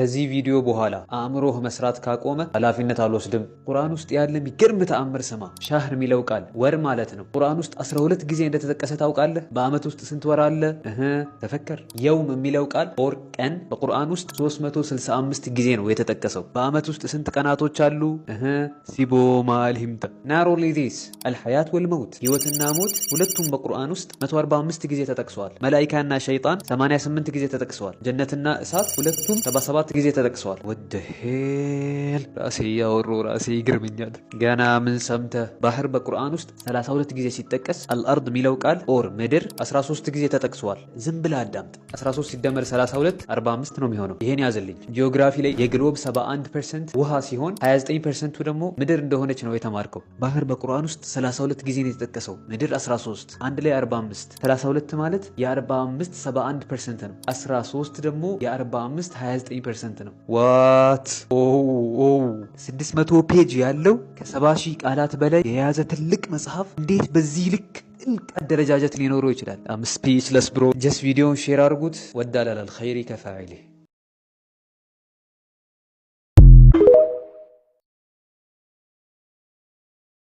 ከዚህ ቪዲዮ በኋላ አእምሮህ መስራት ካቆመ ኃላፊነት አልወስድም። ቁርአን ውስጥ ያለ የሚገርም ተአምር ስማ። ሻህር የሚለው ቃል ወር ማለት ነው። ቁርአን ውስጥ 12 ጊዜ እንደተጠቀሰ ታውቃለህ? በአመት ውስጥ ስንት ወር አለ? ተፈከር። የውም የሚለው ቃል ኦር ቀን በቁርአን ውስጥ 365 ጊዜ ነው የተጠቀሰው። በአመት ውስጥ ስንት ቀናቶች አሉ? ሲቦ ማልሂምታ ናሮሊ ዲስ አልሐያት ወልመውት ህይወትና ሞት ሁለቱም በቁርአን ውስጥ 145 ጊዜ ተጠቅሰዋል። መላኢካና ሸይጣን 88 ጊዜ ተጠቅሰዋል። ጀነትና እሳት ሁለቱም 77 ጊዜ ተጠቅሰዋል። ወደሄል ራሴ ያወሩ ራሴ ይግርምኛል። ገና ምን ሰምተህ? ባህር በቁርአን ውስጥ 32 ጊዜ ሲጠቀስ አልአርድ የሚለው ቃል ኦር ምድር 13 ጊዜ ተጠቅሰዋል። ዝም ብለህ አዳምጥ። 13 ሲደመር 32 45 ነው የሚሆነው። ይሄን ያዝልኝ። ጂኦግራፊ ላይ የግሎብ 71% ውሃ ሲሆን 29%ቱ ደግሞ ምድር እንደሆነች ነው የተማርከው። ባህር በቁርአን ውስጥ 32 ጊዜ ነው የተጠቀሰው። ምድር 13 አንድ ላይ 45 32 ማለት የ45 71% ነው። 13 ደግሞ የ45 29% ነው። ዋት 600 ፔጅ ያለው ከ70 ሺህ ቃላት በላይ የያዘ ትልቅ መጽሐፍ እንዴት በዚህ ልክ አደረጃጀት ሊኖረው ይችላል? ስፒችለስ ብሮ። ጀስት ቪዲዮን ሼር አድርጉት። ወዳላል ኸይሪ ከፋዒሊ